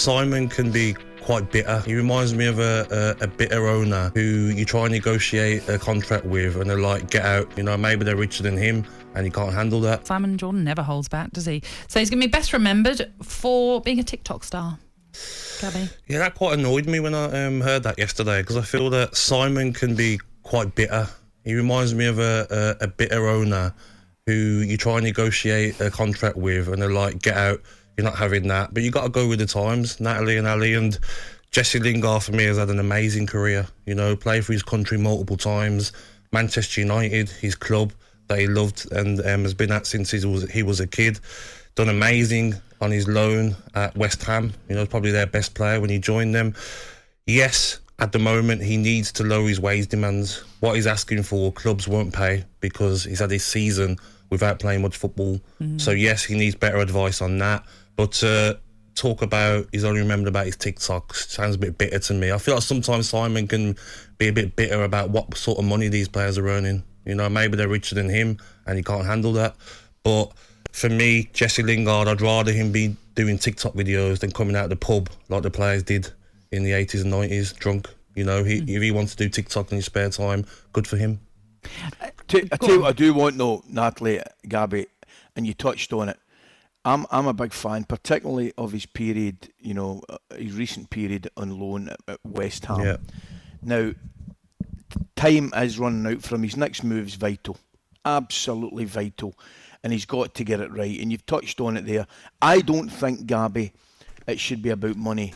Simon can be quite bitter. He reminds me of a bitter owner who you try and negotiate a contract with and they're like, get out. You know, maybe they're richer than him and he can't handle that. Simon Jordan never holds back, does he? So he's going to be best remembered for being a TikTok star. Gabby? Yeah, that quite annoyed me when I heard that yesterday, because I feel that Simon can be quite bitter. He reminds me of a bitter owner who you try and negotiate a contract with and they're like, get out. You're not having that. But you got to go with the times. Natalie and Ali and Jesse Lingard, for me, has had an amazing career. You know, played for his country multiple times. Manchester United, his club that he loved and has been at since he was a kid. Done amazing on his loan at West Ham. You know, probably their best player when he joined them. Yes, at the moment, he needs to lower his wage demands. What he's asking for, clubs won't pay because he's had his season without playing much football. So yes, he needs better advice on that. But talk about he's only remembered about his TikToks sounds a bit bitter to me. I feel like sometimes Simon can be a bit bitter about what sort of money these players are earning. You know, maybe they're richer than him and he can't handle that. But for me, Jesse Lingard, I'd rather him be doing TikTok videos than coming out of the pub like the players did in the 80s and 90s, drunk. You know, if he wants to do TikTok in his spare time, good for him. I tell you what I do want though, Natalie, Gabby, and you touched on it. I'm a big fan, particularly of his period, you know, his recent period on loan at West Ham. Yeah. Now, time is running out for him. His next move's vital, absolutely vital, and he's got to get it right. And you've touched on it there. I don't think, Gabby, it should be about money.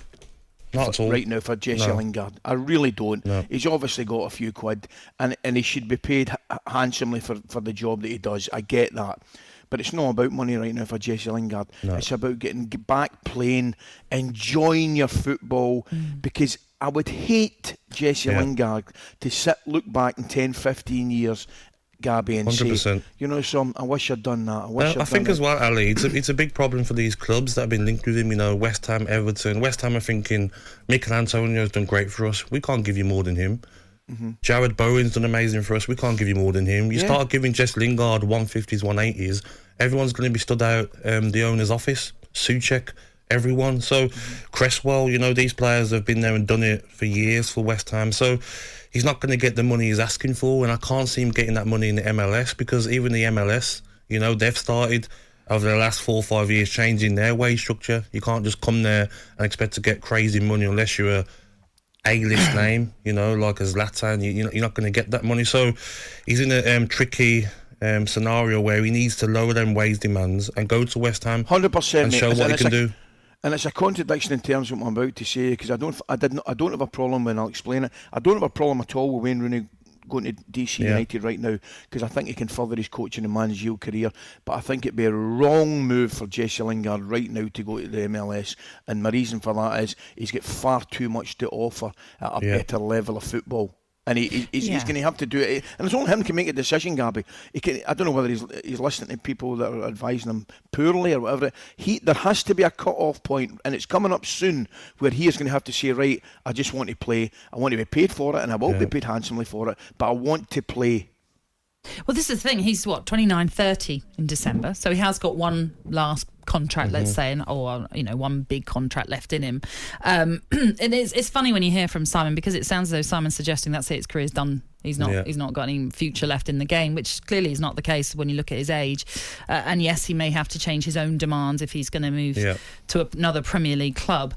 Not at all. Right now for Jesse Lingard. I really don't. No. He's obviously got a few quid and he should be paid handsomely for the job that he does. I get that. But it's not about money right now for Jesse Lingard. No. It's about getting back playing, enjoying your football, because I would hate Jesse Lingard to look back in 10, 15 years, Gabby, and 100%. say, you know, I wish I'd done that. I think as well, Ali, it's a big problem for these clubs that have been linked with him. You know, West Ham, Everton. West Ham are thinking, Mikel Antonio's done great for us. We can't give you more than him. Jared Bowen's done amazing for us. We can't give you more than him. You start giving Jess Lingard 150s, 180s, everyone's going to be stood out the owner's office. Souček, everyone. So Cresswell, you know, these players have been there and done it for years for West Ham. So he's not going to get the money he's asking for, and I can't see him getting that money in the MLS, because even the MLS, you know, they've started over the last 4 or 5 years changing their wage structure. You can't just come there and expect to get crazy money unless you're A-list name, you know, like a Zlatan. You're not going to get that money. So he's in a tricky scenario where he needs to lower them wage demands and go to West Ham 100%, and show what he can do. And it's a contradiction in terms of what I'm about to say, because I don't have a problem, and I'll explain it. I don't have a problem at all with Wayne Rooney going to DC United right now, because I think he can further his coaching and managerial career. But I think it'd be a wrong move for Jesse Lingard right now to go to the MLS, and my reason for that is he's got far too much to offer at a better level of football. And he's going to have to do it. And it's only him can make a decision, Gabby. I don't know whether he's listening to people that are advising him poorly or whatever. There has to be a cut-off point, and it's coming up soon, where he is going to have to say, right, I just want to play. I want to be paid for it, and I will be paid handsomely for it, but I want to play. Well, this is the thing. He's 29, 30 in December, so he has got one last contract, let's say, or one big contract left in him. And it's funny when you hear from Simon, because it sounds as though Simon's suggesting that's it, his career's done. He's not got any future left in the game, which clearly is not the case when you look at his age. And yes, he may have to change his own demands if he's going to move to another Premier League club.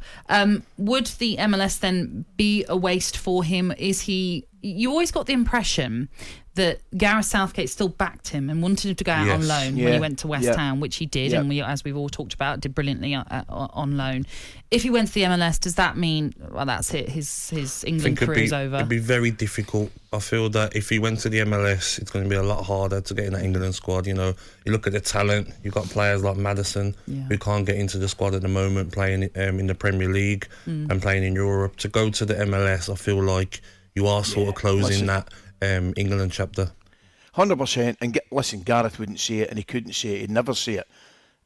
Would the MLS then be a waste for him? You always got the impression that Gareth Southgate still backed him and wanted him to go out on loan when he went to West Ham, which he did, and as we've all talked about, did brilliantly on loan. If he went to the MLS, does that mean, well, that's it, his England career is over? It'd be very difficult. I feel that if he went to the MLS, it's going to be a lot harder to get in that England squad. You know, you look at the talent, you've got players like Maddison who can't get into the squad at the moment, playing in the Premier League and playing in Europe. To go to the MLS, I feel like you are sort of closing that England chapter. 100%. And listen, Gareth wouldn't say it, and he couldn't say it. He'd never say it,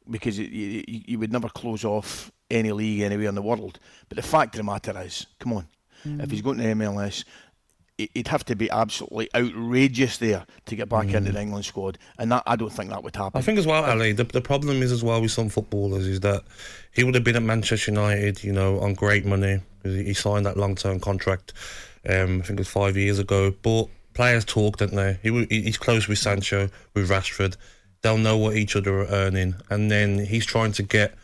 because you would never close off any league anywhere in the world. But the fact of the matter is, come on, if he's going to MLS, He'd have to be absolutely outrageous there to get back into the England squad, and that, I don't think that would happen. I think as well, Ali, the problem is as well with some footballers is that he would have been at Manchester United, you know, on great money. He signed that long-term contract, I think it was 5 years ago. But players talk, don't they? He's close with Sancho, with Rashford. They'll know what each other are earning, and then he's trying to get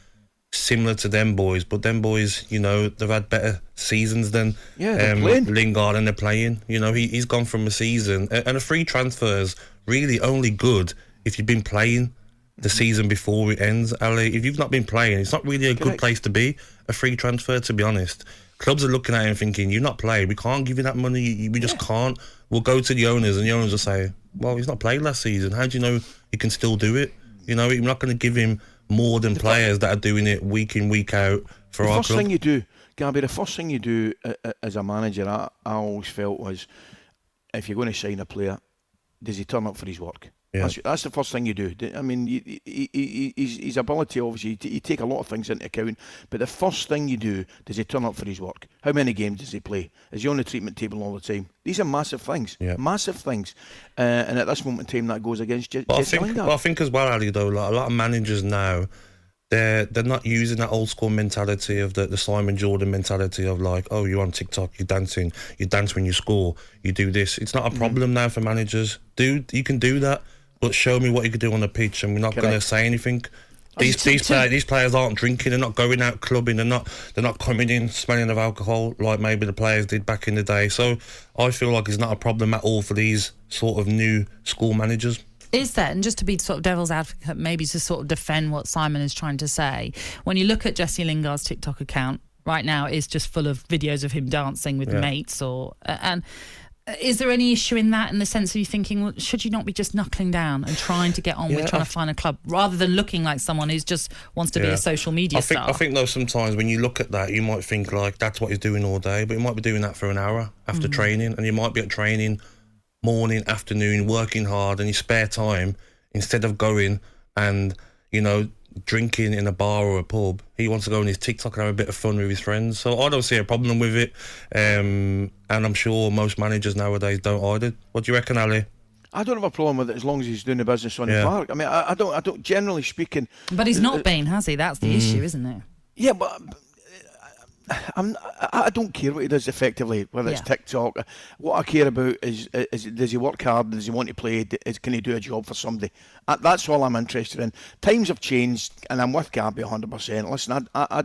similar to them boys, but them boys, you know, they've had better seasons than Lingard, and they're playing. You know, he's gone from a season, and a free transfer is really only good if you've been playing the season before it ends, Ali. If you've not been playing, it's not really a good place to be, a free transfer, to be honest. Clubs are looking at him thinking, you've not played, we can't give you that money, we just can't. We'll go to the owners, and the owners will say, well, he's not played last season, how do you know he can still do it? You know, we're not going to give him more than players that are doing it week in, week out for our club. The first thing you do, Gabby, the first thing you do as a manager, I always felt was, if you're going to sign a player, does he turn up for his work? Yeah. That's the first thing you do. I mean, his ability, obviously, you take a lot of things into account, but the first thing you do, does he turn up for his work? How many games does he play? Is he on the treatment table all the time? These are massive things, massive things. And at this moment in time, that goes against Jesse Lingard. But I think as well, Ali, though, like a lot of managers now, they're not using that old school mentality of the Simon Jordan mentality of like, oh, you're on TikTok, you're dancing, you dance when you score, you do this. It's not a problem now for managers. You can do that, but show me what you can do on the pitch, and we're not going to say anything. These players aren't drinking, they're not going out clubbing, they're not coming in smelling of alcohol like maybe the players did back in the day. So I feel like it's not a problem at all for these sort of new school managers. Is that, and just to be sort of devil's advocate, maybe to sort of defend what Simon is trying to say, when you look at Jesse Lingard's TikTok account right now, it's just full of videos of him dancing with mates, and is there any issue in that, in the sense of you thinking, well, should you not be just knuckling down and trying to get on with trying to find a club, rather than looking like someone who just wants to be a social media star? I think though sometimes when you look at that, you might think like that's what he's doing all day, but he might be doing that for an hour after training, and you might be at training morning, afternoon, working hard, and your spare time, instead of going and, you know, drinking in a bar or a pub, he wants to go on his TikTok and have a bit of fun with his friends. So I don't see a problem with it, and I'm sure most managers nowadays don't either. What do you reckon, Ali? I don't have a problem with it as long as he's doing the business on the park. I mean, I don't generally speaking. But he's not been, has he? That's the issue, isn't it? Yeah, but I don't care what he does effectively, whether it's TikTok. What I care about is does he work hard? Does he want to play? Can he do a job for somebody? That's all I'm interested in. Times have changed, and I'm with Gabby 100%. Listen, I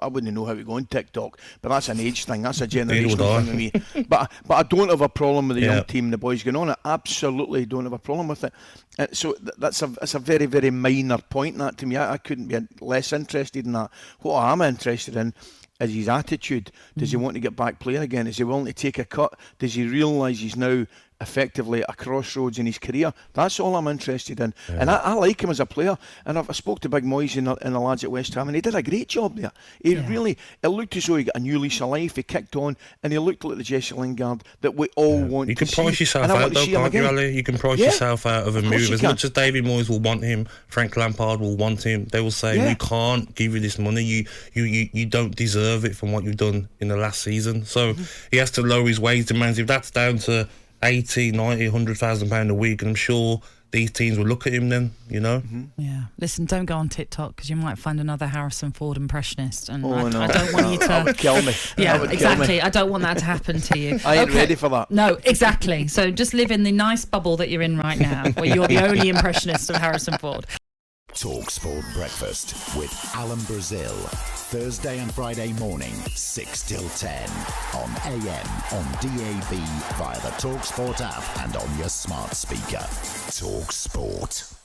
wouldn't know how to go on TikTok, but that's an age thing. That's a generational thing with me. But I don't have a problem with the young team, the boys going on. I absolutely don't have a problem with it. So that's a very, very minor point, that to me. I couldn't be less interested in that. What I am interested in is his attitude. Does he want to get back playing again? Is he willing to take a cut? Does he realise he's now effectively a crossroads in his career? That's all I'm interested in. And I like him as a player. And I spoke to Big Moyes and the lads at West Ham, and he did a great job there. He really, it looked as though he got a new lease of life. He kicked on, and he looked like the Jesse Lingard that we all want to see. You can price yourself out though, can't you, Ali? You can price yourself out of a move. As much as David Moyes will want him, Frank Lampard will want him, they will say, we can't give you this money. You don't deserve it from what you've done in the last season. So he has to lower his wage demands. If that's down to 80, 90, 100,000 pound a week, and I'm sure these teams will look at him then, you know. Yeah. Listen, don't go on TikTok, because you might find another Harrison Ford impressionist, and no. I don't want you to. That would kill me. Yeah, exactly. I don't want that to happen to you. I ain't ready for that. No, exactly. So just live in the nice bubble that you're in right now, where you're the only impressionist of Harrison Ford. talkSPORT Breakfast with Alan Brazil. Thursday and Friday morning, 6 till 10. On AM, on DAB, via the talkSPORT app, and on your smart speaker. talkSPORT.